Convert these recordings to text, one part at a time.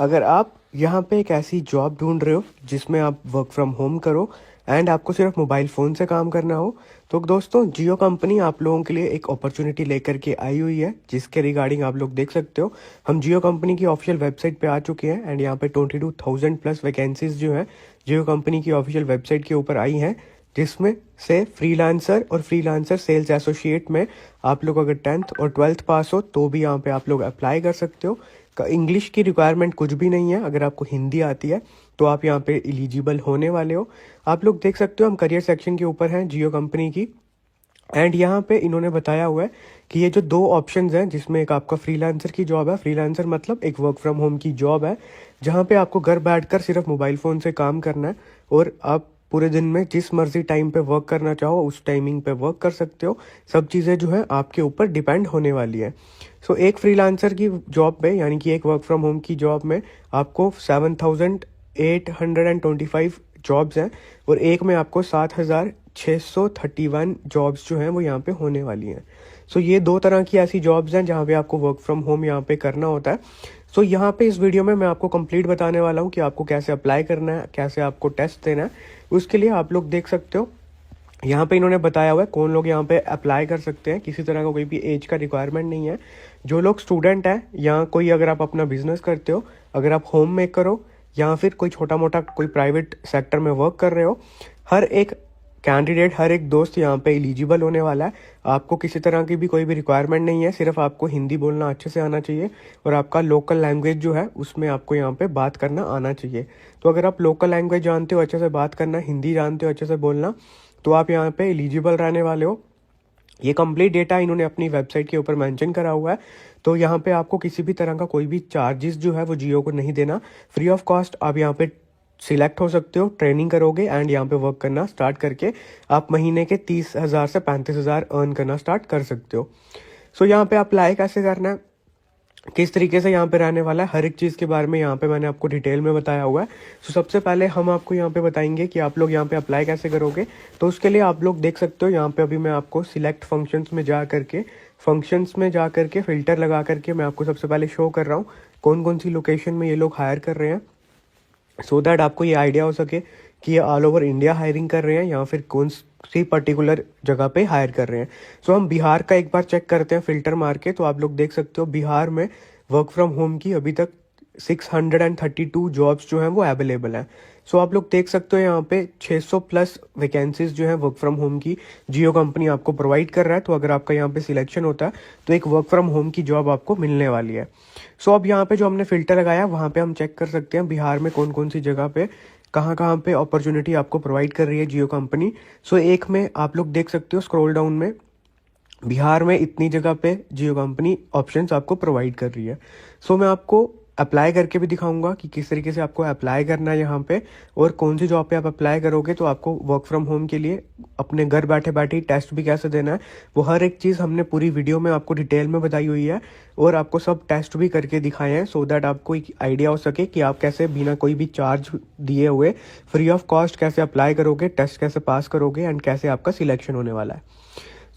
अगर आप यहाँ पे एक ऐसी जॉब ढूंढ रहे हो जिसमें आप वर्क फ्रॉम होम करो एंड आपको सिर्फ मोबाइल फ़ोन से काम करना हो, तो दोस्तों जियो कंपनी आप लोगों के लिए एक अपॉर्चुनिटी लेकर के आई हुई है, जिसके रिगार्डिंग आप लोग देख सकते हो। हम जियो कंपनी की ऑफिशियल वेबसाइट पे आ चुके हैं एंड यहाँ पे 22,000 प्लस वैकेंसीज जो है जियो कंपनी की ऑफिशियल वेबसाइट के ऊपर आई हैं, जिसमें से फ्रीलांसर और फ्रीलांसर सेल्स एसोसिएट में आप लोग अगर 10th और 12th पास हो तो भी यहाँ पे आप लोग अप्लाई कर सकते हो। इंग्लिश की रिक्वायरमेंट कुछ भी नहीं है, अगर आपको हिंदी आती है तो आप यहाँ पे एलिजिबल होने वाले हो। आप लोग देख सकते हो हम करियर सेक्शन के ऊपर हैं जियो कंपनी की, एंड यहाँ पे इन्होंने बताया हुआ है कि ये जो दो ऑप्शंस हैं, जिसमें एक आपका फ्रीलांसर की जॉब है, फ्रीलांसर मतलब एक वर्क फ्रॉम होम की जॉब है जहाँ पे आपको घर बैठकर सिर्फ मोबाइल फ़ोन से काम करना है और आप पूरे दिन में जिस मर्जी टाइम पे वर्क करना चाहो उस टाइमिंग पे वर्क कर सकते हो। सब चीज़ें जो है आपके ऊपर डिपेंड होने वाली है। सो एक फ्रीलांसर की जॉब पे यानी कि एक वर्क फ्रॉम होम की जॉब में आपको 7,825 जॉब्स हैं और एक में आपको 7,631 जॉब्स जो हैं वो यहाँ पे होने वाली हैं। सो ये दो तरह की ऐसी जॉब्स हैं जहाँ पे आपको वर्क फ्रॉम होम यहाँ पे करना होता है। सो यहाँ पे इस वीडियो में मैं आपको कंप्लीट बताने वाला हूँ कि आपको कैसे अप्लाई करना है, कैसे आपको टेस्ट देना है। उसके लिए आप लोग देख सकते हो यहाँ पे इन्होंने बताया हुआ है कौन लोग यहाँ पे अप्लाई कर सकते हैं। किसी तरह का कोई भी एज का रिक्वायरमेंट नहीं है। जो लोग स्टूडेंट हैं या कोई अगर आप अपना बिजनेस करते हो, अगर आप होम मेकर हो या फिर कोई छोटा मोटा कोई प्राइवेट सेक्टर में वर्क कर रहे हो, हर एक कैंडिडेट, हर एक दोस्त यहाँ पे एलिजिबल होने वाला है। आपको किसी तरह की भी कोई भी रिक्वायरमेंट नहीं है, सिर्फ आपको हिंदी बोलना अच्छे से आना चाहिए और आपका लोकल लैंग्वेज जो है उसमें आपको यहाँ पे बात करना आना चाहिए। तो अगर आप लोकल लैंग्वेज जानते हो अच्छे से बात करना, हिंदी जानते हो अच्छे से बोलना, तो आप यहाँ पे एलिजिबल रहने वाले हो। ये कंप्लीट डेटा इन्होंने अपनी वेबसाइट के ऊपर मेंशन करा हुआ है। तो यहाँ पे आपको किसी भी तरह का कोई भी चार्जेस जो है वो जियो को नहीं देना, फ्री ऑफ कॉस्ट आप यहाँ पे सिलेक्ट हो सकते हो, ट्रेनिंग करोगे एंड यहाँ पे वर्क करना स्टार्ट करके आप महीने के 30,000 से 35,000 अर्न करना स्टार्ट कर सकते हो। सो यहाँ पे अप्लाई कैसे करना है, किस तरीके से यहाँ पे रहने वाला है, हर एक चीज़ के बारे में यहाँ पे मैंने आपको डिटेल में बताया हुआ है। सो सबसे पहले हम आपको यहाँ पे बताएंगे कि आप लोग यहाँ पे अप्लाई कैसे करोगे। तो उसके लिए आप लोग देख सकते हो यहाँ पे अभी मैं आपको सिलेक्ट फंक्शंस में जा करके फ़िल्टर लगा करके मैं आपको सबसे पहले शो कर रहा हूँ कौन कौन सी लोकेशन में ये लोग हायर कर रहे हैं, सो दैट आपको ये आइडिया हो सके कि ये ऑल ओवर इंडिया हायरिंग कर रहे हैं या फिर कौन सी पर्टिकुलर जगह पे हायर कर रहे हैं। सो हम बिहार का एक बार चेक करते हैं फ़िल्टर मार के। तो आप लोग देख सकते हो बिहार में वर्क फ्रॉम होम की अभी तक 632 जॉब्स जो हैं वो अवेलेबल हैं। सो आप लोग देख सकते हो यहाँ पे 600 प्लस वैकेंसीज जो है वर्क फ्रॉम होम की जियो कंपनी आपको प्रोवाइड कर रहा है। तो अगर आपका यहाँ पे सिलेक्शन होता है तो एक वर्क फ्रॉम होम की जॉब आपको मिलने वाली है। सो अब यहाँ पे जो हमने फ़िल्टर लगाया वहाँ पे हम चेक कर सकते हैं बिहार में कौन कौन सी जगह पे कहाँ कहाँ पे अपॉर्चुनिटी आपको प्रोवाइड कर रही है जियो कंपनी। सो एक में आप लोग देख सकते हो स्क्रॉल डाउन में बिहार में इतनी जगह पे जियो कंपनी ऑप्शंस आपको प्रोवाइड कर रही है। सो मैं आपको अप्लाई करके भी दिखाऊंगा कि किस तरीके से आपको अप्लाई करना है यहाँ पे और कौन सी जॉब पे आप अप्लाई करोगे तो आपको वर्क फ्रॉम होम के लिए अपने घर बैठे बैठे टेस्ट भी कैसे देना है, वो हर एक चीज़ हमने पूरी वीडियो में आपको डिटेल में बताई हुई है और आपको सब टेस्ट भी करके दिखाए हैं, सो दैट आपको एक आइडिया हो सके कि आप कैसे बिना कोई भी चार्ज दिए हुए फ्री ऑफ कॉस्ट कैसे अप्लाई करोगे, टेस्ट कैसे पास करोगे एंड कैसे आपका सिलेक्शन होने वाला है।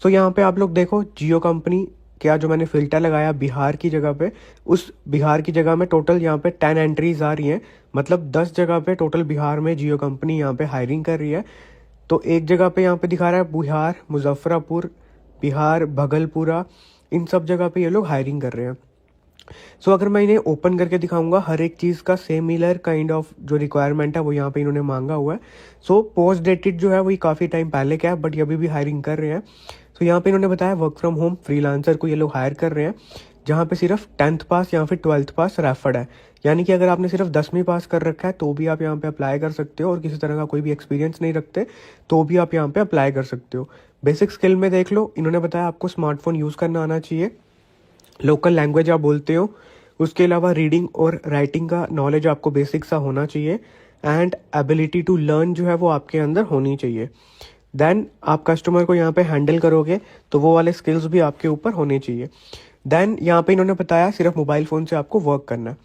सो यहाँ पे आप लोग देखो जियो कंपनी क्या जो मैंने फ़िल्टर लगाया बिहार की जगह पे, उस बिहार की जगह में टोटल यहाँ पे 10 एंट्रीज आ रही हैं, मतलब 10 जगह पे टोटल बिहार में जियो कंपनी यहाँ पे हायरिंग कर रही है। तो एक जगह पे यहाँ पे दिखा रहा है बिहार मुजफ्फरपुर, बिहार भगलपुरा, इन सब जगह पे ये लोग हायरिंग कर रहे हैं। सो अगर मैं इन्हें ओपन करके दिखाऊंगा हर एक चीज़ का सिमिलर काइंड ऑफ जो रिक्वायरमेंट है वो यहाँ पे इन्होंने मांगा हुआ है। सो पोस्ट डेटेड जो है वही काफ़ी टाइम पहले का है बट ये अभी भी हायरिंग कर रहे हैं। सो यहाँ पे इन्होंने बताया वर्क फ्रॉम होम फ्रीलांसर को ये लोग हायर कर रहे हैं जहाँ पे सिर्फ 10th पास या फिर 12th पास रेफर्ड है, यानी कि अगर आपने सिर्फ 10वीं पास कर रखा है तो भी आप यहाँ पे अप्लाई कर सकते हो और किसी तरह का कोई भी एक्सपीरियंस नहीं रखते तो भी आप यहाँ पे अप्लाई कर सकते हो। बेसिक स्किल में देख लो, इन्होंने बताया आपको स्मार्टफोन यूज़ करना आना चाहिए, लोकल लैंग्वेज आप बोलते हो, उसके अलावा रीडिंग और राइटिंग का नॉलेज आपको बेसिक सा होना चाहिए एंड एबिलिटी टू लर्न जो है वो आपके अंदर होनी चाहिए। देन आप कस्टमर को यहाँ पे हैंडल करोगे तो वो वाले स्किल्स भी आपके ऊपर होने चाहिए। देन यहाँ पे इन्होंने बताया सिर्फ मोबाइल फ़ोन से आपको वर्क करना है।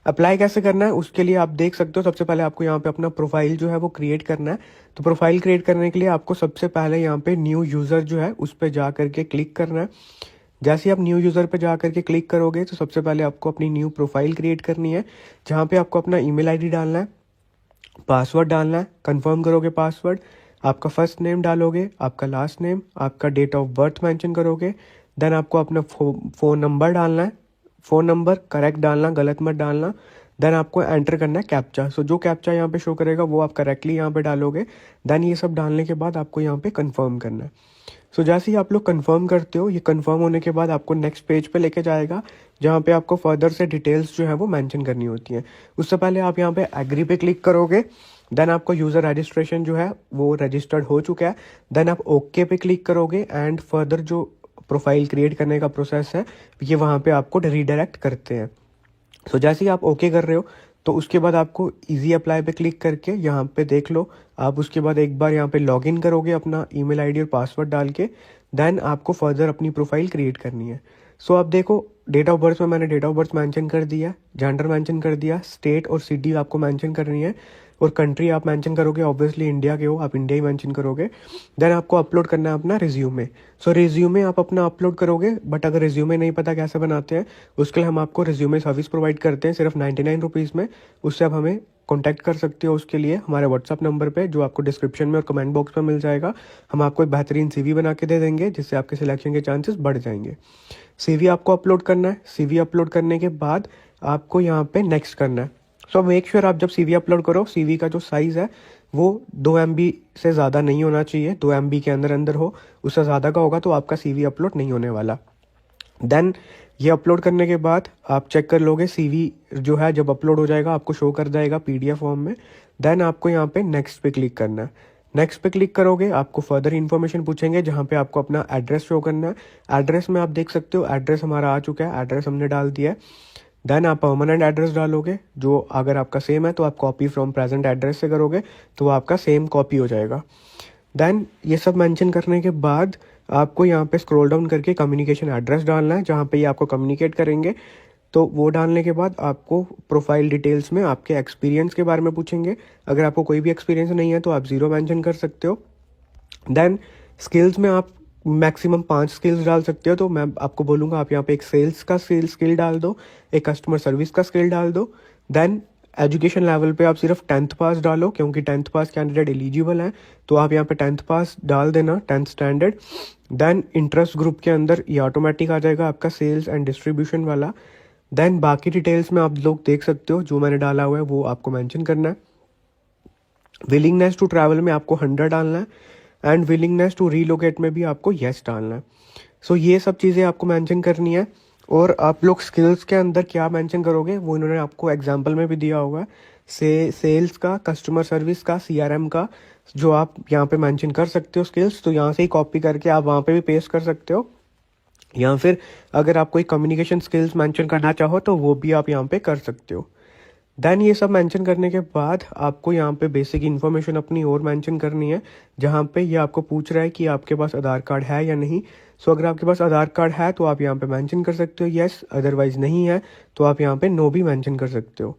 अप्लाई कैसे करना है उसके लिए आप देख सकते हो, सबसे पहले आपको यहाँ पे अपना प्रोफाइल जो है वो क्रिएट करना है। तो प्रोफाइल क्रिएट करने के लिए आपको सबसे पहले यहाँ पे न्यू यूज़र जो है उस पर जा करके क्लिक करना है। जैसे ही आप न्यू यूज़र पे जा करके क्लिक करोगे तो सबसे पहले आपको अपनी न्यू प्रोफाइल क्रिएट करनी है, जहाँ पे आपको अपना ईमेल आईडी डालना है, पासवर्ड डालना है, कंफर्म करोगे पासवर्ड, आपका फर्स्ट नेम डालोगे, आपका लास्ट नेम, आपका डेट ऑफ बर्थ मेंशन करोगे, देन आपको अपना फ़ोन नंबर डालना है, फ़ोन नंबर करेक्ट डालना, गलत मत डालना। देन आपको एंटर करना है कैप्चा। सो जो कैप्चा यहाँ पे शो करेगा वो आप करेक्टली यहाँ पे डालोगे। देन ये सब डालने के बाद आपको यहाँ पे कंफर्म करना है। सो जैसे ही आप लोग कंफर्म करते हो, ये कंफर्म होने के बाद आपको नेक्स्ट पेज पे लेके जाएगा, जहाँ पे आपको फर्दर से डिटेल्स जो है वो मेंशन करनी होती हैं। उससे पहले आप यहाँ पे एग्री पे क्लिक करोगे, देन आपको यूज़र रजिस्ट्रेशन जो है वो रजिस्टर्ड हो चुका है। देन आप ओके पे क्लिक करोगे एंड फर्दर जो प्रोफाइल क्रिएट करने का प्रोसेस है ये वहाँ पे आपको रीडायरेक्ट करते हैं। सो जैसे ही आप ओके कर रहे हो तो उसके बाद आपको इजी अप्लाई पे क्लिक करके यहाँ पे देख लो, आप उसके बाद एक बार यहाँ पे लॉगिन करोगे अपना ईमेल आईडी और पासवर्ड डाल के, देन आपको फर्दर अपनी प्रोफाइल क्रिएट करनी है। सो आप देखो, डेट ऑफ बर्थ में मैंने डेट ऑफ बर्थ मेंशन कर दिया, जेंडर मेंशन कर दिया, स्टेट और सिटी आपको मेंशन करनी है, और कंट्री आप मेंशन करोगे, ऑब्वियसली इंडिया के हो आप इंडिया ही मेंशन करोगे। देन आपको अपलोड करना है अपना रिज्यूमे। सो रिज्यूमे आप अपना अपलोड करोगे, बट अगर रिज्यूमे नहीं पता कैसे बनाते हैं, उसके लिए हम आपको रिज्यूमे सर्विस प्रोवाइड करते हैं सिर्फ 99 रुपीज़ में। उससे आप हमें कॉन्टैक्ट कर सकते हो उसके लिए हमारे व्हाट्सअप नंबर पे, जो आपको डिस्क्रिप्शन में और कमेंट बॉक्स में मिल जाएगा। हम आपको एक बेहतरीन सीवी बना के दे देंगे, जिससे आपके सिलेक्शन के चांसेस बढ़ जाएंगे। सीवी आपको अपलोड करना है। सीवी अपलोड करने के बाद आपको यहाँ पे नेक्स्ट करना है। सो मेक श्योर आप जब सीवी अपलोड करो, सीवी का जो साइज़ है वो 2 MB से ज़्यादा नहीं होना चाहिए, 2 MB के अंदर अंदर हो। उससे ज़्यादा का होगा तो आपका सीवी अपलोड नहीं होने वाला। देन ये अपलोड करने के बाद आप चेक कर लोगे, सीवी जो है जब अपलोड हो जाएगा आपको शो कर जाएगा PDF फॉर्म में। देन आपको यहाँ पे नेक्स्ट पे क्लिक करना है। नेक्स्ट पे क्लिक करोगे, आपको फर्दर इन्फॉर्मेशन पूछेंगे, जहाँ पे आपको अपना एड्रेस शो करना है। एड्रेस में आप देख सकते हो एड्रेस हमारा आ चुका है, एड्रेस हमने डाल दिया है। देन आप परमानेंट एड्रेस डालोगे, जो अगर आपका सेम है तो आप कॉपी फ्रॉम प्रेजेंट एड्रेस से करोगे तो आपका सेम कॉपी हो जाएगा। देन ये सब मेंशन करने के बाद आपको यहाँ पे स्क्रॉल डाउन करके कम्युनिकेशन एड्रेस डालना है, जहाँ पे ये आपको कम्युनिकेट करेंगे। तो वो डालने के बाद आपको प्रोफाइल डिटेल्स में आपके एक्सपीरियंस के बारे में पूछेंगे। अगर आपको कोई भी एक्सपीरियंस नहीं है तो आप 0 मेंशन कर सकते हो। देन स्किल्स में आप मैक्सिमम 5 स्किल्स डाल सकते हो, तो मैं आपको बोलूँगा आप यहाँ पे एक सेल्स का स्किल डाल दो, एक कस्टमर सर्विस का स्किल डाल दो। देन एजुकेशन लेवल पे आप सिर्फ 10th पास डालो, क्योंकि 10th पास कैंडिडेट एलिजिबल है, तो आप यहाँ पे 10th पास डाल देना, 10th standard. Then interest group के अंदर ये ऑटोमेटिक आ जाएगा आपका सेल्स एंड डिस्ट्रीब्यूशन वाला। देन बाकी डिटेल्स में आप लोग देख सकते हो, जो मैंने डाला हुआ है वो आपको मेंशन करना है। विलिंगनेस टू ट्रैवल में आपको 100 डालना है, एंड विलिंगनेस टू रीलोकेट में भी आपको येस डालना है। सो ये सब चीज़ें आपको मेंशन करनी है। और आप लोग स्किल्स के अंदर क्या मेंशन करोगे वो इन्होंने आपको एग्जांपल में भी दिया होगा, सेल्स का, कस्टमर सर्विस का, CRM का, जो आप यहाँ पे मेंशन कर सकते हो स्किल्स। तो यहाँ से ही कॉपी करके आप वहाँ पे भी पेस्ट कर सकते हो, या फिर अगर आप कोई कम्युनिकेशन स्किल्स मेंशन करना चाहो तो वो भी आप यहाँ पे कर सकते हो। देन ये सब मेंशन करने के बाद आपको यहाँ पे बेसिक इन्फॉर्मेशन अपनी और मेंशन करनी है, जहाँ पे ये आपको पूछ रहा है कि आपके पास आधार कार्ड है या नहीं। सो अगर आपके पास आधार कार्ड है तो आप यहाँ पे मेंशन कर सकते हो यस, अदरवाइज नहीं है तो आप यहाँ पे नो भी मेंशन कर सकते हो।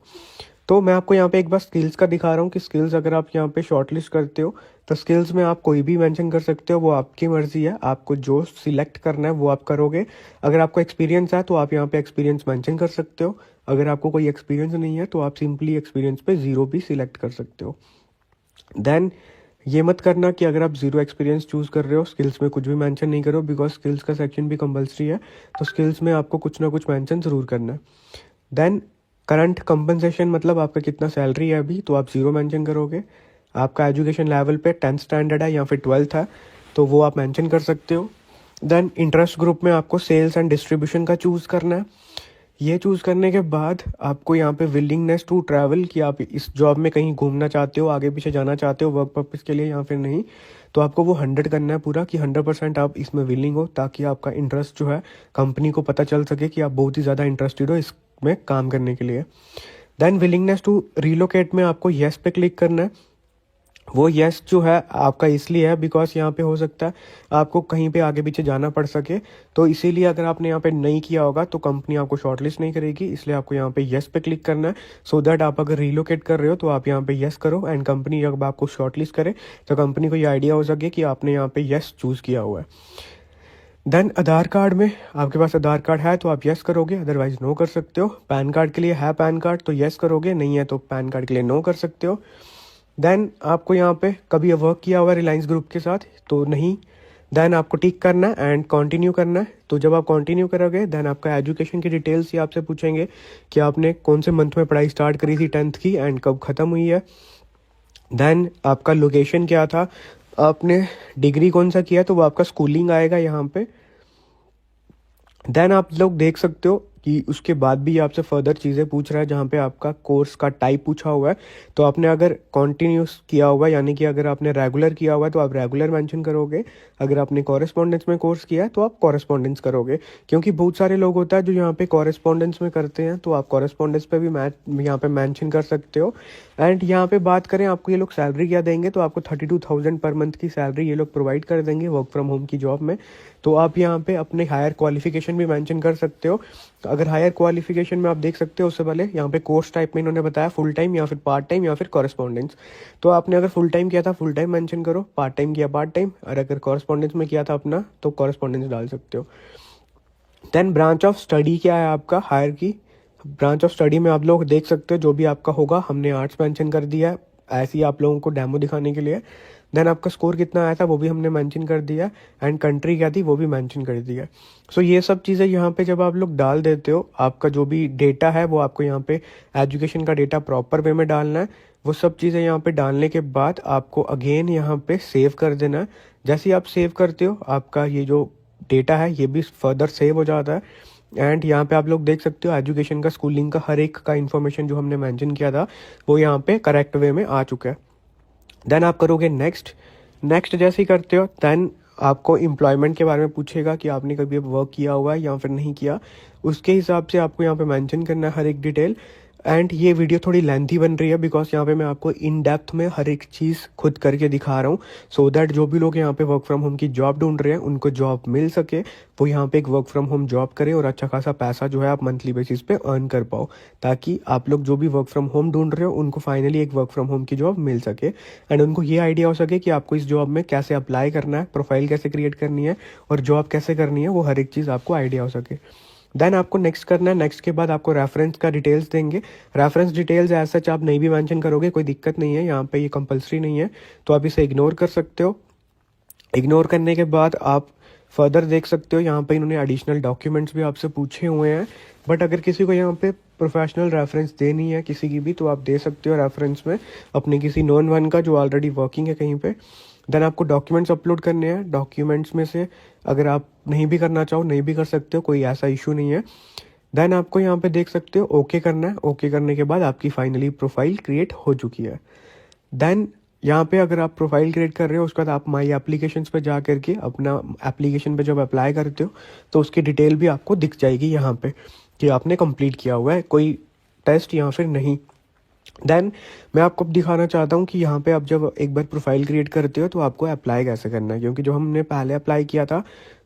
तो मैं आपको यहाँ पे एक बार स्किल्स का दिखा रहा हूँ कि स्किल्स अगर आप यहाँ पे शॉर्टलिस्ट करते हो तो स्किल्स में आप कोई भी मेंशन कर सकते हो, वो आपकी मर्जी है, आपको जो सिलेक्ट करना है वो आप करोगे। अगर आपको एक्सपीरियंस है तो आप यहाँ पे एक्सपीरियंस मेंशन कर सकते हो, अगर आपको कोई एक्सपीरियंस नहीं है तो आप सिंपली एक्सपीरियंस पे 0 भी सिलेक्ट कर सकते हो। देन ये मत करना कि अगर आप 0 एक्सपीरियंस चूज़ कर रहे हो स्किल्स में कुछ भी मेंशन नहीं करो, बिकॉज स्किल्स का सेक्शन भी कंपलसरी है, तो स्किल्स में आपको कुछ ना कुछ मेंशन ज़रूर करना है। देन करंट कंपनसेशन, मतलब आपका कितना सैलरी है अभी, तो आप 0 मेंशन करोगे। आपका एजुकेशन लेवल पे 10th स्टैंडर्ड है या फिर 12th है तो वो आप मेंशन कर सकते हो। देन इंटरेस्ट ग्रुप में आपको सेल्स एंड डिस्ट्रीब्यूशन का चूज़ करना है। ये चूज़ करने के बाद आपको यहाँ पे विलिंगनेस टू ट्रैवल, कि आप इस जॉब में कहीं घूमना चाहते हो, आगे पीछे जाना चाहते हो वर्क पर्पज़ के लिए या फिर नहीं, तो आपको वो 100 करना है पूरा, कि 100% आप इसमें विलिंग हो, ताकि आपका इंटरेस्ट जो है कंपनी को पता चल सके कि आप बहुत ही ज़्यादा इंटरेस्टेड हो इसमें काम करने के लिए। देन विलिंगनेस टू रीलोकेट में आपको येस पे क्लिक करना है। वो येस जो है आपका इसलिए है बिकॉज यहाँ पे हो सकता है आपको कहीं पे आगे पीछे जाना पड़ सके, तो इसीलिए अगर आपने यहाँ पे नहीं किया होगा तो कंपनी आपको शॉर्टलिस्ट नहीं करेगी, इसलिए आपको यहाँ पे येस पे क्लिक करना है। सो दैट आप अगर रीलोकेट कर रहे हो तो आप यहाँ पे येस करो, एंड कंपनी जब आपको शॉर्टलिस्ट करे तो कंपनी को ये आइडिया हो सके कि आपने यहाँ पे येस चूज़ किया हुआ है। देन आधार कार्ड में आपके पास आधार कार्ड है तो आप यस करोगे, अदरवाइज नो कर सकते हो। पैन कार्ड के लिए है पैन कार्ड तो यस करोगे, नहीं है तो पैन कार्ड के लिए नो कर सकते हो। देन आपको यहाँ पे कभी वर्क किया हुआ रिलायंस ग्रुप के साथ तो नहीं। देन आपको टिक करना है एंड कंटिन्यू करना है। तो जब आप कंटिन्यू करोगे देन आपका एजुकेशन की डिटेल्स ही आपसे पूछेंगे कि आपने कौन से मंथ में पढ़ाई स्टार्ट करी थी 10th की एंड कब ख़त्म हुई है। देन आपका लोकेशन क्या था, आपने डिग्री कौन सा किया, तो वो आपका स्कूलिंग आएगा यहाँ पे। देन आप लोग देख सकते हो कि उसके बाद भी आपसे फर्दर चीज़ें पूछ रहा है, जहाँ पे आपका कोर्स का टाइप पूछा हुआ है। तो आपने अगर कॉन्टिन्यूस किया हुआ है यानी कि अगर आपने रेगुलर किया हुआ है तो आप रेगुलर मेंशन करोगे, अगर आपने कॉरेस्पॉन्डेंस में कोर्स किया है तो आप कॉरेस्पॉन्डेंस करोगे। क्योंकि बहुत सारे लोग होता है जो यहाँ पे कॉरेस्पॉन्डेंस में करते हैं, तो आप कॉरेस्पॉन्डेंस पे भी यहाँ पे मेंशन कर सकते हो। एंड यहाँ पे बात करें आपको ये लोग सैलरी क्या देंगे, तो आपको 32,000 पर मंथ की सैलरी ये लोग प्रोवाइड कर देंगे वर्क फ्रॉम होम की जॉब में। तो आप यहाँ पे अपने हायर क्वालिफिकेशन भी मेंशन कर सकते हो। अगर हायर क्वालिफिकेशन में आप देख सकते हो, उससे पहले यहाँ पे कोर्स टाइप में इन्होंने बताया फुल टाइम या फिर पार्ट टाइम या फिर कॉरेस्पॉन्डेंस। तो आपने अगर फुल टाइम किया था फुल टाइम मेंशन करो, पार्ट टाइम किया पार्ट टाइम, और अगर कॉरेस्पॉन्डेंस में किया था अपना तो कॉरेस्पॉन्डेंस डाल सकते हो। देन ब्रांच ऑफ स्टडी क्या है आपका, हायर की ब्रांच ऑफ स्टडी में आप लोग देख सकते हो जो भी आपका होगा, हमने आर्ट्स मेंशन कर दिया है ऐसे ही आप लोगों को डेमो दिखाने के लिए। देन आपका स्कोर कितना आया था वो भी हमने मेंशन कर दिया, एंड कंट्री क्या थी वो भी मेंशन कर दिया। सो ये सब चीज़ें यहाँ पे जब आप लोग डाल देते हो, आपका जो भी डेटा है वो आपको यहाँ पे एजुकेशन का डेटा प्रॉपर वे में डालना है। वो सब चीज़ें यहाँ पे डालने के बाद आपको अगेन यहाँ पे सेव कर देना है। जैसे ही आप सेव करते हो आपका ये जो डेटा है ये भी फर्दर सेव हो जाता है। एंड यहाँ पे आप लोग देख सकते हो एजुकेशन का, स्कूलिंग का, हर एक का इन्फॉर्मेशन जो हमने मेंशन किया था वो यहाँ पे करेक्ट वे में आ चुका है। देन आप करोगे नेक्स्ट। नेक्स्ट जैसे ही करते हो देन आपको एम्प्लॉयमेंट के बारे में पूछेगा कि आपने कभी वर्क किया हुआ है या फिर नहीं किया, उसके हिसाब से आपको यहाँ पे मेंशन करना है हर एक डिटेल। एंड ये वीडियो थोड़ी लेंथी बन रही है बिकॉज यहाँ पे मैं आपको इन डेप्थ में हर एक चीज़ खुद करके दिखा रहा हूँ, सो दैट जो भी लोग यहाँ पे वर्क फ्रॉम होम की जॉब ढूंढ रहे हैं उनको जॉब मिल सके, वो यहाँ पे एक वर्क फ्रॉम होम जॉब करे और अच्छा खासा पैसा जो है आप मंथली बेसिस पे अर्न कर पाओ, ताकि आप लोग जो भी वर्क फ्रॉम होम ढूंढ रहे हो उनको फाइनली एक वर्क फ्रॉम होम की जॉब मिल सके एंड उनको ये आइडिया हो सके कि आपको इस जॉब में कैसे अप्लाई करना है, प्रोफाइल कैसे क्रिएट करनी है और जॉब कैसे करनी है, वो हर एक चीज़ आपको आइडिया हो सके। देन आपको नेक्स्ट करना है। नेक्स्ट के बाद आपको रेफरेंस का डिटेल्स देंगे। रेफरेंस डिटेल्स एज सच आप नहीं भी मेंशन करोगे कोई दिक्कत नहीं है, यहाँ पे ये कंपलसरी नहीं है, तो आप इसे इग्नोर कर सकते हो। इग्नोर करने के बाद आप फर्दर देख सकते हो यहाँ पे इन्होंने एडिशनल डॉक्यूमेंट्स भी आपसे पूछे हुए हैं, बट अगर किसी को यहाँ पे प्रोफेशनल रेफरेंस देनी है किसी की भी तो आप दे सकते हो रेफरेंस में अपने किसी नॉन वन का जो ऑलरेडी वर्किंग है कहीं पे। देन आपको डॉक्यूमेंट्स अपलोड करने हैं। डॉक्यूमेंट्स में से अगर आप नहीं भी करना चाहो नहीं भी कर सकते हो, कोई ऐसा इशू नहीं है। देन आपको यहाँ पे देख सकते हो ओके करना है। ओके करने के बाद आपकी फाइनली प्रोफाइल क्रिएट हो चुकी है। देन यहाँ पे अगर आप प्रोफाइल क्रिएट कर रहे हो उसके बाद आप माई एप्लीकेशंस पे जा करके अपना एप्लीकेशन पे जब अप्लाई करते हो तो उसकी डिटेल भी आपको दिख जाएगी यहाँ पे कि आपने कंप्लीट किया हुआ है, कोई टेस्ट या फिर नहीं। देन मैं आपको दिखाना चाहता हूँ कि यहाँ पे आप जब एक बार प्रोफाइल क्रिएट करते हो तो आपको अप्लाई कैसे करना है, क्योंकि जो हमने पहले अप्लाई किया था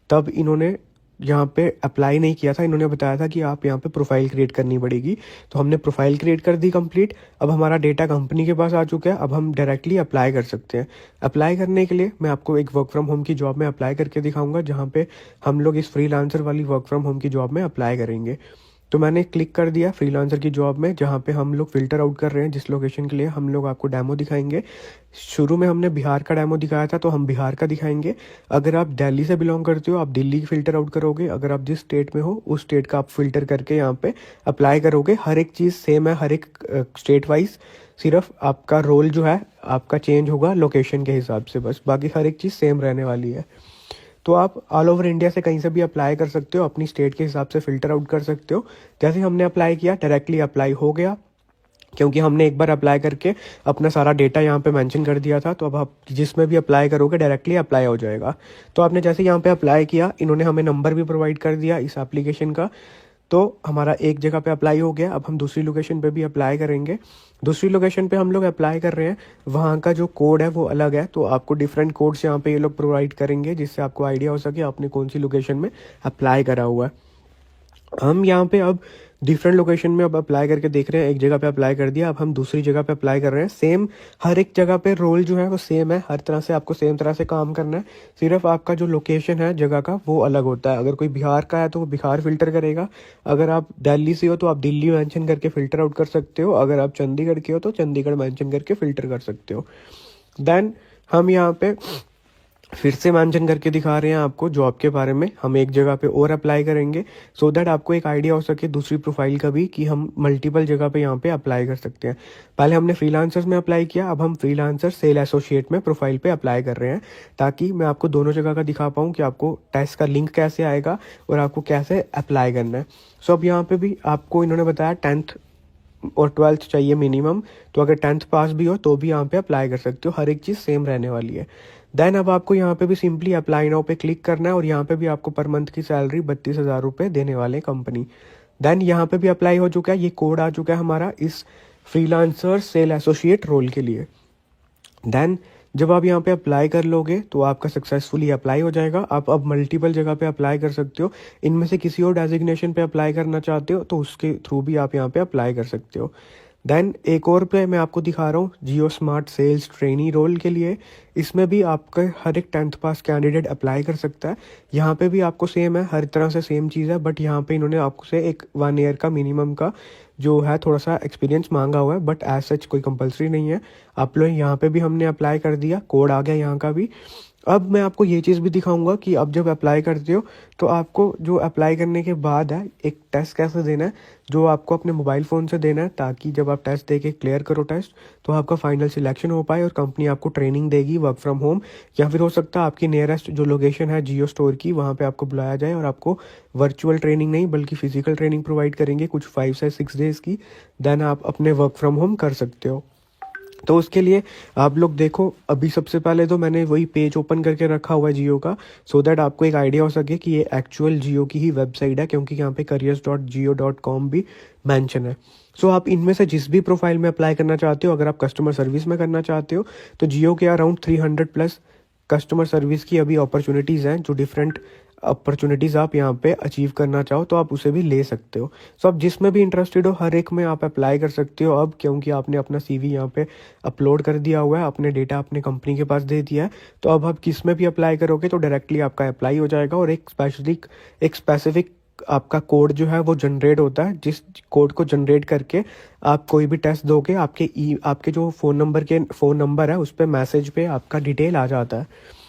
तब इन्होंने यहाँ पे अप्लाई नहीं किया था, इन्होंने बताया था कि आप यहाँ पे प्रोफाइल क्रिएट करनी पड़ेगी। तो हमने प्रोफाइल क्रिएट कर दी कंप्लीट। अब हमारा डेटा कंपनी के पास आ चुका है, अब हम डायरेक्टली अप्लाई कर सकते हैं। अप्लाई करने के लिए मैं आपको एक वर्क फ्रॉम होम की जॉब में अप्लाई करके दिखाऊंगा, जहाँ पे हम लोग इस फ्रीलांसर वाली वर्क फ्रॉम होम की जॉब में अप्लाई करेंगे। तो मैंने क्लिक कर दिया फ्रीलांसर की जॉब में, जहाँ पे हम लोग फ़िल्टर आउट कर रहे हैं जिस लोकेशन के लिए हम लोग आपको डेमो दिखाएंगे। शुरू में हमने बिहार का डेमो दिखाया था तो हम बिहार का दिखाएंगे। अगर आप दिल्ली से बिलोंग करते हो आप दिल्ली की फ़िल्टर आउट करोगे, अगर आप जिस स्टेट में हो उस स्टेट का आप फ़िल्टर करके यहाँ पे अप्लाई करोगे। हर एक चीज़ सेम है हर एक स्टेट वाइज, सिर्फ आपका रोल जो है आपका चेंज होगा लोकेशन के हिसाब से, बस बाकी हर एक चीज़ सेम रहने वाली है। तो आप ऑल ओवर इंडिया से कहीं से भी अप्लाई कर सकते हो, अपनी स्टेट के हिसाब से फ़िल्टर आउट कर सकते हो। जैसे हमने अप्लाई किया डायरेक्टली अप्लाई हो गया, क्योंकि हमने एक बार अप्लाई करके अपना सारा डेटा यहाँ पे मेंशन कर दिया था। तो अब आप जिसमें भी अप्लाई करोगे डायरेक्टली अप्लाई हो जाएगा। तो आपने जैसे यहाँ पे अप्लाई किया, इन्होंने हमें नंबर भी प्रोवाइड कर दिया इस एप्लीकेशन का, तो हमारा एक जगह पे अप्लाई हो गया। अब हम दूसरी लोकेशन पे भी अप्लाई करेंगे। दूसरी लोकेशन पे हम लोग अप्लाई कर रहे हैं, वहाँ का जो कोड है वो अलग है, तो आपको डिफरेंट कोड्स यहाँ पे ये लोग प्रोवाइड करेंगे जिससे आपको आइडिया हो सके आपने कौन सी लोकेशन में अप्लाई करा हुआ है। हम यहाँ पे अब डिफरेंट लोकेशन में अब अप्लाई करके देख रहे हैं, एक जगह पे अप्लाई कर दिया, अब हम दूसरी जगह पे अप्लाई कर रहे हैं। सेम हर एक जगह पे रोल जो है वो सेम है, हर तरह से आपको सेम तरह से काम करना है, सिर्फ आपका जो लोकेशन है जगह का वो अलग होता है। अगर कोई बिहार का है तो वो बिहार फिल्टर करेगा, अगर आप दिल्ली से हो तो आप दिल्ली मेंशन करके फ़िल्टर आउट कर सकते हो, अगर आप चंडीगढ़ के हो तो चंडीगढ़ मेंशन करके फ़िल्टर कर सकते हो। देन हम यहाँ पे फिर से मेंशन करके दिखा रहे हैं आपको जॉब के बारे में, हम एक जगह पे और अप्लाई करेंगे सो दैट आपको एक आइडिया हो सके दूसरी प्रोफाइल का भी कि हम मल्टीपल जगह पे यहाँ पे अप्लाई कर सकते हैं। पहले हमने फ्रीलांसर्स में अप्लाई किया, अब हम फ्रीलांसर सेल एसोसिएट में प्रोफाइल पे अप्लाई कर रहे हैं, ताकि मैं आपको दोनों जगह का दिखा पाऊँ कि आपको टेस्ट का लिंक कैसे आएगा और आपको कैसे अप्लाई करना है। सो अब यहाँ पे भी आपको इन्होंने बताया 10th और 12th चाहिए मिनिमम, तो अगर 10th पास भी हो तो भी यहाँ पे अप्लाई कर सकते हो, हर एक चीज़ सेम रहने वाली है। देन अब आपको यहाँ पे भी सिंपली अप्लाई नाउ पे क्लिक करना है और यहाँ पे भी आपको पर मंथ की सैलरी 32,000 रुपये देने वाले कंपनी। देन यहाँ पे भी अप्लाई हो चुका है, ये कोड आ चुका है हमारा इस फ्रीलांसर सेल एसोसिएट रोल के लिए। देन जब आप यहाँ पे अप्लाई कर लोगे तो आपका सक्सेसफुली अप्लाई हो जाएगा। आप अब मल्टीपल जगह पे अप्लाई कर सकते हो, इनमें से किसी और डेजिग्नेशन पे अप्लाई करना चाहते हो तो उसके थ्रू भी आप यहाँ पे अप्लाई कर सकते हो। देन एक और पे मैं आपको दिखा रहा हूँ जियो स्मार्ट सेल्स ट्रेनी रोल के लिए, इसमें भी आपका हर एक 10th पास कैंडिडेट अप्लाई कर सकता है। यहाँ पे भी आपको सेम है, हर तरह से सेम चीज़ है, बट यहाँ पे इन्होंने आपको से एक 1 ईयर का मिनिमम का जो है थोड़ा सा एक्सपीरियंस मांगा हुआ है, बट एज सच कोई कंपलसरी नहीं है। आप लोग यहाँ पे भी हमने अप्लाई कर दिया, कोड आ गया यहाँ का भी। अब मैं आपको ये चीज़ भी दिखाऊंगा कि अब जब अप्लाई करते हो तो आपको जो अप्लाई करने के बाद है एक टेस्ट कैसे देना है, जो आपको अपने मोबाइल फ़ोन से देना है, ताकि जब आप टेस्ट दे के क्लियर करो टेस्ट तो आपका फाइनल सिलेक्शन हो पाए और कंपनी आपको ट्रेनिंग देगी वर्क फ्रॉम होम, या फिर हो सकता है आपकी नियरेस्ट जो लोकेशन है जियो स्टोर की वहाँ पे आपको बुलाया जाए और आपको वर्चुअल ट्रेनिंग नहीं बल्कि फिजिकल ट्रेनिंग प्रोवाइड करेंगे कुछ 5 से 6 डेज़ की। देन आप अपने वर्क फ्रॉम होम कर सकते हो। तो उसके लिए आप लोग देखो, अभी सबसे पहले तो मैंने वही पेज ओपन करके रखा हुआ है जियो का, सो दैट आपको एक आइडिया हो सके कि ये एक्चुअल जियो की ही वेबसाइट है, क्योंकि यहाँ पे careers.jio.com भी मेंशन है। सो आप इनमें से जिस भी प्रोफाइल में अप्लाई करना चाहते हो, अगर आप कस्टमर सर्विस में करना चाहते हो तो जियो के अराउंड 300 प्लस कस्टमर सर्विस की अभी अपॉर्चुनिटीज़ हैं, जो डिफरेंट अपॉर्चुनिटीज़ आप यहाँ पे अचीव करना चाहो तो आप उसे भी ले सकते हो। सो आप जिसमें भी इंटरेस्टेड हो हर एक में आप अप्लाई कर सकते हो अब, क्योंकि आपने अपना CV यहाँ पे अपलोड कर दिया हुआ है, अपने डेटा अपने कंपनी के पास दे दिया है, तो अब आप किस में भी अप्लाई करोगे तो डायरेक्टली आपका अप्लाई हो जाएगा और एक स्पेसिफिक आपका कोड जो है वो जनरेट होता है, जिस कोड को जनरेट करके आप कोई भी टेस्ट दोगे आपके जो फ़ोन नंबर है उस पर मैसेज पे आपका डिटेल आ जाता है।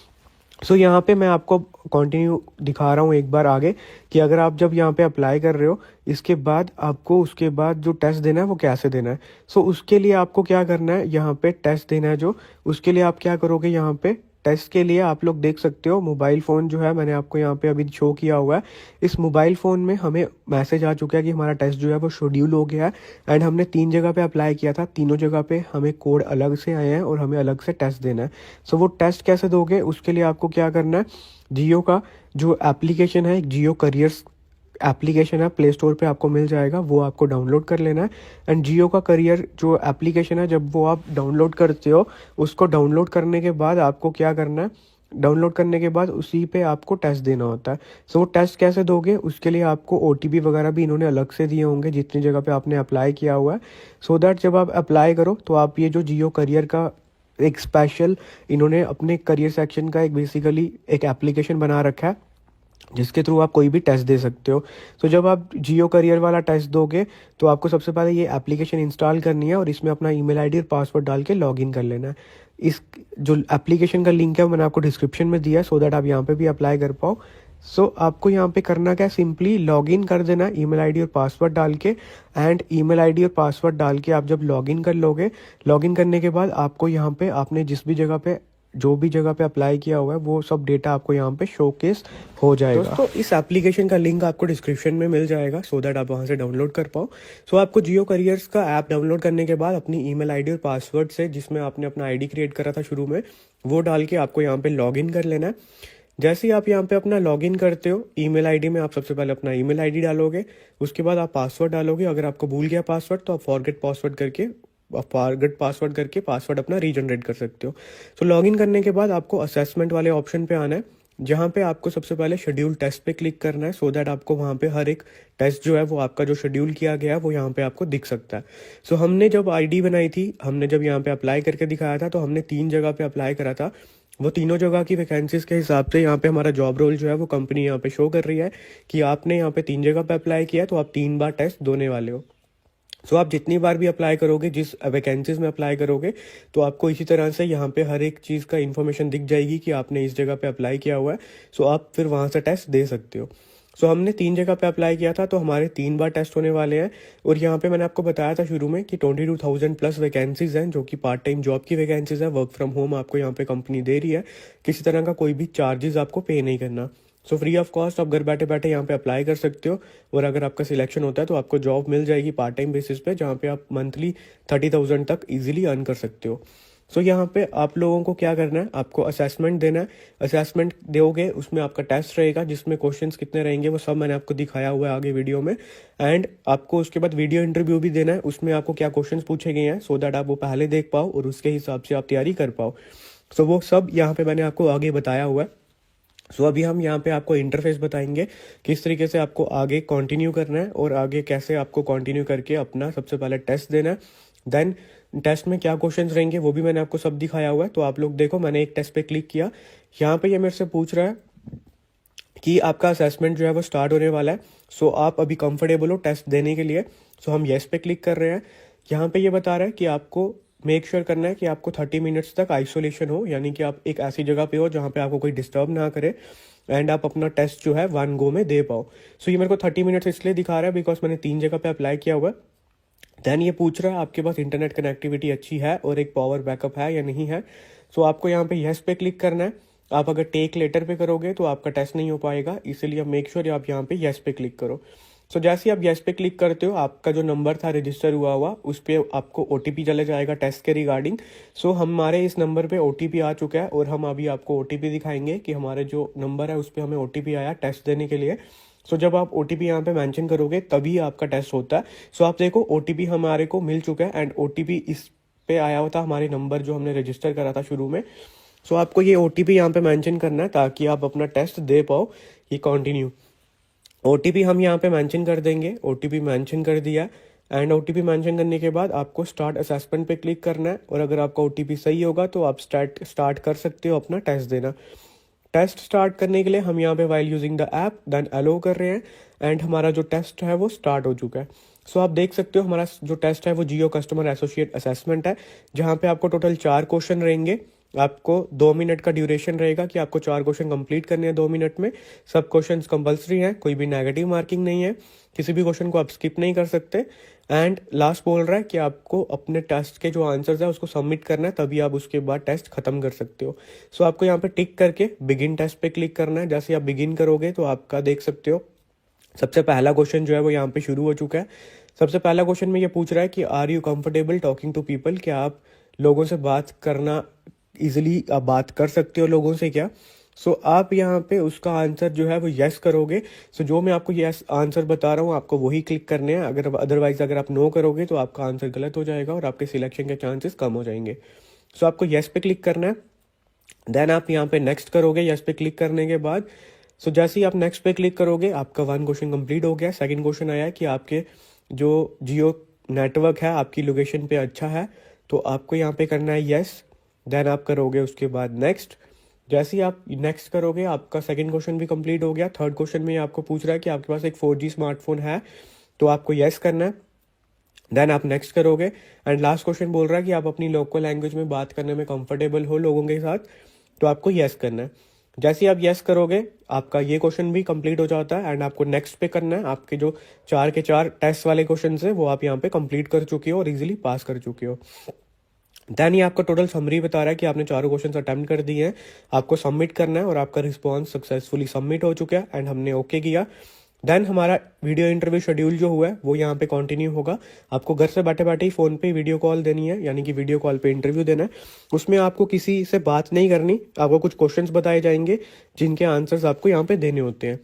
सो यहाँ पे मैं आपको कंटिन्यू दिखा रहा हूँ एक बार आगे कि अगर आप जब यहाँ पे अप्लाई कर रहे हो इसके बाद आपको उसके बाद जो टेस्ट देना है वो कैसे देना है। सो उसके लिए आपको क्या करना है, यहाँ पे टेस्ट देना है जो, उसके लिए आप क्या करोगे, यहाँ पे टेस्ट के लिए आप लोग देख सकते हो मोबाइल फ़ोन जो है मैंने आपको यहाँ पे अभी शो किया हुआ है, इस मोबाइल फ़ोन में हमें मैसेज आ चुका है कि हमारा टेस्ट जो है वो शेड्यूल हो गया है। एंड हमने 3 जगह पे अप्लाई किया था, तीनों जगह पे हमें कोड अलग से आए हैं और हमें अलग से टेस्ट देना है। सो वो टेस्ट कैसे दोगे, उसके लिए आपको क्या करना है, जियो का जो एप्लीकेशन है, एक जियो करियर्स एप्लीकेशन है, प्ले स्टोर पे आपको मिल जाएगा, वो आपको डाउनलोड कर लेना है। एंड जियो का करियर जो एप्लीकेशन है जब वो आप डाउनलोड करते हो, उसको डाउनलोड करने के बाद आपको क्या करना है, डाउनलोड करने के बाद उसी पे आपको टेस्ट देना होता है। सो वो टेस्ट कैसे दोगे, उसके लिए आपको OTP वगैरह भी इन्होंने अलग से दिए होंगे जितनी जगह पे आपने अप्लाई किया हुआ है, सो दैट जब आप अप्लाई करो तो आप ये जो जियो करियर का एक स्पेशल इन्होंने अपने करियर सेक्शन का एक बेसिकली एक एप्लीकेशन बना रखा है जिसके थ्रू आप कोई भी टेस्ट दे सकते हो। तो जब आप जियो करियर वाला टेस्ट दोगे तो आपको सबसे पहले ये एप्लीकेशन इंस्टॉल करनी है और इसमें अपना ईमेल आईडी और पासवर्ड डाल के लॉगिन कर लेना है। इस जो एप्लीकेशन का लिंक है मैंने आपको डिस्क्रिप्शन में दिया है, सो दैट आप यहाँ पे भी अप्लाई कर पाओ। सो आपको यहाँ पे करना क्या, सिंपली लॉगिन कर देना ईमेल आईडी और पासवर्ड डाल के। एंड ईमेल आईडी और पासवर्ड डाल के आप जब लॉगिन कर लोगे, लॉगिन करने के बाद आपको यहाँ पे आपने जिस भी जगह पे जो भी जगह पे अप्लाई किया हुआ है वो सब डेटा आपको यहाँ पे शोकेस हो जाएगा। दोस्तों इस एप्लीकेशन का लिंक आपको डिस्क्रिप्शन में मिल जाएगा, सो दैट आप वहाँ से डाउनलोड कर पाओ। सो आपको जियो करियर्स का ऐप डाउनलोड करने के बाद अपनी ईमेल आईडी और पासवर्ड से, जिसमें आपने अपना आईडी क्रिएट करा था शुरू में, वो डाल के आपको यहाँ पे लॉगिन कर लेना है। जैसे ही आप यहाँ पे अपना लॉगिन करते हो, ईमेल आईडी में आप सबसे पहले अपना ईमेल आईडी डालोगे, उसके बाद आप पासवर्ड डालोगे। अगर आपको भूल गया पासवर्ड तो आप फॉरगेट पासवर्ड करके पासवर्ड अपना रीजनरेट कर सकते हो। सो लॉगिन करने के बाद आपको असेसमेंट वाले ऑप्शन पे आना है। जहाँ पे आपको सबसे पहले शेड्यूल टेस्ट पे क्लिक करना है, सो दैट आपको वहाँ पे हर एक टेस्ट जो है वो आपका जो शेड्यूल किया गया है वो यहाँ पे आपको दिख सकता है। सो हमने जब आईडी बनाई थी, हमने जब यहाँ पे अप्लाई करके दिखाया था, तो हमने 3 जगह पे अप्लाई करा था। वो तीनों जगह की वैकेंसीज के हिसाब से यहाँ पे हमारा जॉब रोल जो है वो कंपनी यहाँ पे शो कर रही है कि आपने यहाँ पे 3 जगह पे अप्लाई किया है, तो आप 3 बार टेस्ट देने वाले हो। सो आप जितनी बार भी अप्लाई करोगे, जिस वैकेंसीज में अप्लाई करोगे, तो आपको इसी तरह से यहाँ पे हर एक चीज़ का इन्फॉर्मेशन दिख जाएगी कि आपने इस जगह पे अप्लाई किया हुआ है। सो आप फिर वहाँ से टेस्ट दे सकते हो। सो हमने 3 जगह पे अप्लाई किया था, तो हमारे 3 बार टेस्ट होने वाले हैं। और यहाँ पे मैंने आपको बताया था शुरू में कि 22,000 प्लस वैकेंसीज हैं, जो कि पार्ट टाइम जॉब की वैकेंसीज है। वर्क फ्रॉम होम आपको यहाँ पे कंपनी दे रही है, किसी तरह का कोई भी चार्जेस आपको पे नहीं करना। सो फ्री ऑफ कॉस्ट आप घर बैठे बैठे यहाँ पे अप्लाई कर सकते हो। और अगर आपका सिलेक्शन होता है तो आपको जॉब मिल जाएगी पार्ट टाइम बेसिस पे, जहाँ पे आप मंथली 30,000 तक इजीली अर्न कर सकते हो। सो यहाँ पे आप लोगों को क्या करना है, आपको असेसमेंट देना है। असेसमेंट दोगे, उसमें आपका टेस्ट रहेगा, जिसमें क्वेश्चंस कितने रहेंगे वो सब मैंने आपको दिखाया हुआ है आगे वीडियो में। एंड आपको उसके बाद वीडियो इंटरव्यू भी देना है, उसमें आपको क्या क्वेश्चंस पूछे गए हैं, सो दैट आप वो पहले देख पाओ और उसके हिसाब से आप तैयारी कर पाओ। सो वो सब यहाँ पे मैंने आपको आगे बताया हुआ है। सो अभी हम यहाँ पे आपको इंटरफेस बताएंगे, किस तरीके से आपको आगे कंटिन्यू करना है और आगे कैसे आपको कंटिन्यू करके अपना सबसे पहले टेस्ट देना है। देन टेस्ट में क्या क्वेश्चंस रहेंगे वो भी मैंने आपको सब दिखाया हुआ है। तो आप लोग देखो, मैंने एक टेस्ट पे क्लिक किया, यहाँ पे ये मेरे से पूछ रहा है कि आपका असेसमेंट जो है वो स्टार्ट होने वाला है। सो आप अभी कंफर्टेबल हो टेस्ट देने के लिए। सो हम येस पे क्लिक कर रहे हैं। यहाँ पे ये बता रहा है कि आपको मेक श्योर करना है कि आपको 30 मिनट्स तक आइसोलेशन हो, यानी कि आप एक ऐसी जगह पे हो जहाँ पे आपको कोई डिस्टर्ब ना करे, एंड आप अपना टेस्ट जो है 1 गो में दे पाओ। सो ये मेरे को 30 मिनट्स इसलिए दिखा रहा है बिकॉज मैंने 3 जगह पे अप्लाई किया हुआ है। देन ये पूछ रहा है आपके पास इंटरनेट कनेक्टिविटी अच्छी है और एक पावर बैकअप है या नहीं है। सो आपको यहाँ पे येस पे क्लिक करना है। आप अगर टेक लेटर पे करोगे तो आपका टेस्ट नहीं हो पाएगा, इसीलिए मेक श्योर आप यहाँ पे येस पे क्लिक करो। सो जैसे ही आप येस पे क्लिक करते हो, आपका जो नंबर था रजिस्टर हुआ हुआ, उस पर आपको ओटीपी चले जाएगा टेस्ट के रिगार्डिंग। सो हमारे इस नंबर पे ओटीपी आ चुका है और हम अभी आपको ओटीपी दिखाएंगे कि हमारे जो नंबर है उस पर हमें ओटीपी आया टेस्ट देने के लिए। सो जब आप ओटीपी यहाँ पे मेंशन करोगे तभी आपका टेस्ट होता है। सो आप देखो ओटीपी हमारे को मिल चुका है एंड ओटीपी इस पे आया होता हमारे नंबर जो हमने रजिस्टर करा था शुरू में। सो आपको ये ओटीपी यहाँ पे मेंशन करना है ताकि आप अपना टेस्ट दे पाओ। ये कंटिन्यू ओटीपी हम यहाँ पे मेंशन कर देंगे। ओटीपी मेंशन कर दिया एंड ओटीपी मेंशन करने के बाद आपको स्टार्ट असेसमेंट पे क्लिक करना है और अगर आपका ओटीपी सही होगा तो आप स्टार्ट कर सकते हो अपना टेस्ट देना। टेस्ट स्टार्ट करने के लिए हम यहाँ पे while using the app then allow कर रहे हैं एंड हमारा जो टेस्ट है वो स्टार्ट हो चुका है। सो आप देख सकते हो हमारा जो टेस्ट है वो जियो कस्टमर एसोसिएट असेसमेंट है, जहाँ पे आपको टोटल 4 क्वेश्चन रहेंगे। आपको 2 मिनट का ड्यूरेशन रहेगा कि आपको 4 क्वेश्चन कंप्लीट करने हैं 2 मिनट में। सब क्वेश्चन कंपलसरी हैं, कोई भी नेगेटिव मार्किंग नहीं है, किसी भी क्वेश्चन को आप स्किप नहीं कर सकते। एंड लास्ट बोल रहा है कि आपको अपने टेस्ट के जो आंसर्स है उसको सबमिट करना है, तभी आप उसके बाद टेस्ट खत्म कर सकते हो। सो आपको यहाँ पे टिक करके बिगिन टेस्ट पे क्लिक करना है। जैसे आप बिगिन करोगे तो आपका देख सकते हो सबसे पहला क्वेश्चन जो है वो यहाँ पे शुरू हो चुका है। सबसे पहला क्वेश्चन में ये पूछ रहा है कि are you comfortable talking to people, क्या आप लोगों से बात करना इजिली आप बात कर सकते हो लोगों से क्या। सो आप यहाँ पे उसका आंसर जो है वो यस करोगे। सो जो मैं आपको यस आंसर बता रहा हूँ आपको वही क्लिक करने हैं। अगर अदरवाइज अगर आप नो करोगे तो आपका आंसर गलत हो जाएगा और आपके सिलेक्शन के चांसेस कम हो जाएंगे। सो आपको यस पे क्लिक करना है। देन आप यहाँ पे नेक्स्ट करोगे। यस पे क्लिक करने के बाद सो जैसे ही आप नेक्स्ट पे क्लिक करोगे आपका 1 क्वेश्चन कंप्लीट हो गया। सेकंड क्वेश्चन आया है कि आपके जो जियो नेटवर्क है आपकी लोकेशन पे अच्छा है, तो आपको यहाँ पे करना है यस। देन आप करोगे उसके बाद नेक्स्ट। जैसे ही आप नेक्स्ट करोगे आपका सेकंड क्वेश्चन भी कंप्लीट हो गया। थर्ड क्वेश्चन में आपको पूछ रहा है कि आपके पास एक 4G स्मार्टफोन है, तो आपको यस करना है। देन आप नेक्स्ट करोगे एंड लास्ट क्वेश्चन बोल रहा है कि आप अपनी लोकल लैंग्वेज में बात करने में कंफर्टेबल हो लोगों के साथ, तो आपको यस करना है। जैसे ही आप यस करोगे आपका ये क्वेश्चन भी कंप्लीट हो जाता है एंड आपको नेक्स्ट पे करना है। आपके जो 4 के 4 टेस्ट वाले क्वेश्चन है वो आप यहाँ पे कंप्लीट कर चुके हो और इजीली पास कर चुके हो। देन ये आपका टोटल समरी बता रहा है कि आपने 4 क्वेश्चन अटेम्प्ट कर दिए हैं, आपको सबमिट करना है और आपका रिस्पॉन्स सक्सेसफुली सबमिट हो चुका है एंड हमने ओके किया। देन हमारा वीडियो इंटरव्यू शेड्यूल जो हुआ है वो यहाँ पे कंटिन्यू होगा। आपको घर से बैठे बैठे ही फ़ोन पे वीडियो कॉल देनी है, यानी कि वीडियो कॉल पे इंटरव्यू देना है। उसमें आपको किसी से बात नहीं करनी, आपको कुछ क्वेश्चंस बताए जाएंगे जिनके आंसर्स आपको यहाँ पे देने होते हैं।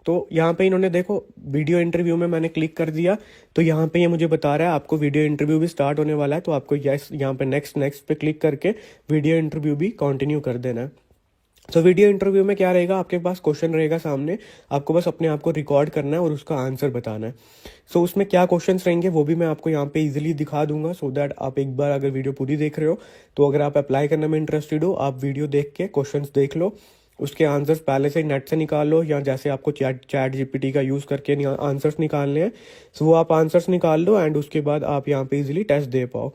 तो यहाँ पे इन्होंने देखो वीडियो इंटरव्यू में मैंने क्लिक कर दिया तो यहाँ पे ये मुझे बता रहा है आपको वीडियो इंटरव्यू भी स्टार्ट होने वाला है, तो आपको यस यहाँ पे नेक्स्ट पे क्लिक करके वीडियो इंटरव्यू भी कंटिन्यू कर देना है। तो वीडियो इंटरव्यू में क्या रहेगा, आपके पास क्वेश्चन रहेगा सामने, आपको बस अपने आप को रिकॉर्ड करना है और उसका आंसर बताना है। सो उसमें क्या क्वेश्चंस रहेंगे वो भी मैं आपको यहाँ पे इजीली दिखा दूंगा, सो दैट आप एक बार अगर वीडियो पूरी देख रहे हो तो अगर आप अप्लाई करने में इंटरेस्टेड हो, आप वीडियो देख के क्वेश्चंस देख लो, उसके आंसर्स पहले से नेट से निकाल लो, या जैसे आपको चैट जीपीटी का यूज़ करके आंसर्स निकालने हैं, सो वो आप आंसर्स निकाल लो एंड उसके बाद आप यहाँ पे इजीली टेस्ट दे पाओ।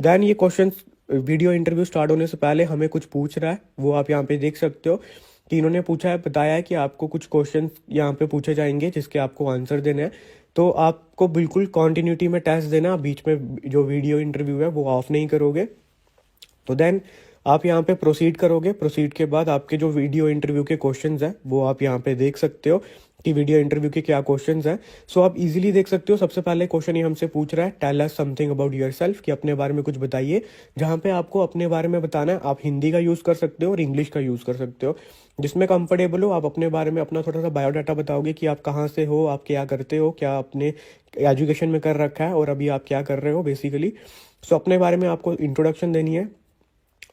देन ये क्वेश्चन वीडियो इंटरव्यू स्टार्ट होने से पहले हमें कुछ पूछ रहा है, वो आप यहाँ पे देख सकते हो कि इन्होंने पूछा है, बताया है कि आपको कुछ क्वेश्चन यहाँ पे पूछे जाएंगे जिसके आपको आंसर देने हैं। तो आपको बिल्कुल कॉन्टिन्यूटी में टेस्ट देना, बीच में जो वीडियो इंटरव्यू है वो ऑफ नहीं करोगे। तो देन आप यहाँ पे प्रोसीड करोगे, प्रोसीड के बाद आपके जो वीडियो इंटरव्यू के क्वेश्चंस हैं वो आप यहाँ पे देख सकते हो कि वीडियो इंटरव्यू के क्या क्वेश्चंस हैं। सो आप इजीली देख सकते हो, सबसे पहले क्वेश्चन ये हमसे पूछ रहा है, tell us something about yourself, कि अपने बारे में कुछ बताइए। जहाँ पे आपको अपने बारे में बताना है, आप हिंदी का यूज़ कर सकते हो और इंग्लिश का यूज़ कर सकते हो, जिसमें कंफर्टेबल हो। आप अपने बारे में अपना थोड़ा सा बायोडाटा बताओगे कि आप कहाँ से हो, आप क्या करते हो, क्या अपने एजुकेशन में कर रखा है और अभी आप क्या कर रहे हो बेसिकली। सो अपने बारे में आपको इंट्रोडक्शन देनी है।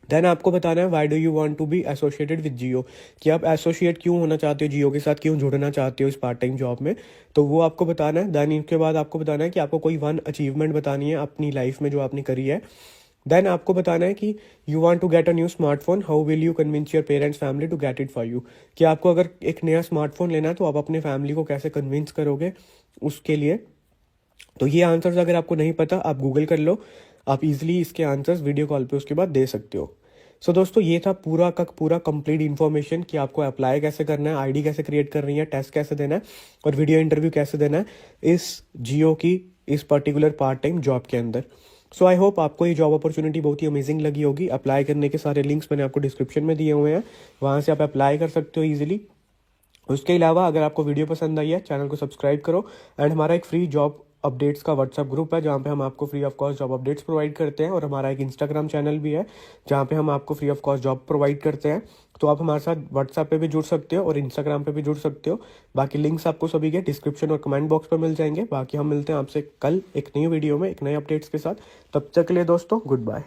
देन आपको बताना है why do you want to be associated with Jio, कि आप एसोसिएट क्यों होना चाहते हो जियो के साथ, क्यों जुड़ना चाहते हो इस पार्ट टाइम जॉब में, तो वो आपको बताना है। देन इसके बाद आपको बताना है कि आपको कोई वन अचीवमेंट बतानी है अपनी लाइफ में जो आपने करी है। देन आपको बताना है कि you want to get a new smartphone, how will you convince your parents family to get it for you, कि आपको अगर एक नया स्मार्टफोन लेना है तो आप अपने फैमिली को कैसे कन्विंस करोगे उसके लिए। तो ये आंसर्स अगर आपको नहीं पता आप गूगल कर लो, आप इजीली इसके आंसर्स वीडियो कॉल पे उसके बाद दे सकते हो। सो दोस्तों ये था पूरा का पूरा कंप्लीट इन्फॉर्मेशन कि आपको अप्लाई कैसे करना है, आईडी कैसे क्रिएट करनी है, टेस्ट कैसे देना है और वीडियो इंटरव्यू कैसे देना है इस जियो की इस पर्टिकुलर पार्ट टाइम जॉब के अंदर। सो आई होप आपको ये जॉब अपॉर्चुनिटी बहुत ही अमेजिंग लगी होगी। अप्लाई करने के सारे लिंक्स मैंने आपको डिस्क्रिप्शन में दिए हुए हैं, वहाँ से आप अप्लाई कर सकते हो ईजिली। उसके अलावा अगर आपको वीडियो पसंद आई है, चैनल को सब्सक्राइब करो एंड हमारा एक फ्री जॉब अपडेट्स का व्हाट्सअप ग्रुप है जहाँ पे हम आपको free of cost job updates provide करते हैं, और हमारा एक इंस्टाग्राम चैनल भी है जहाँ पे हम आपको free of cost job provide करते हैं। तो आप हमारे साथ व्हाट्सएप पे भी जुड़ सकते हो और इंस्टाग्राम पे भी जुड़ सकते हो। बाकी लिंक्स आपको सभी के डिस्क्रिप्शन और कमेंट बॉक्स पर मिल जाएंगे। बाकी हम मिलते हैं आपसे कल एक नई वीडियो में एक नए अपडेट्स के साथ। तब तक के लिए दोस्तों गुड बाय।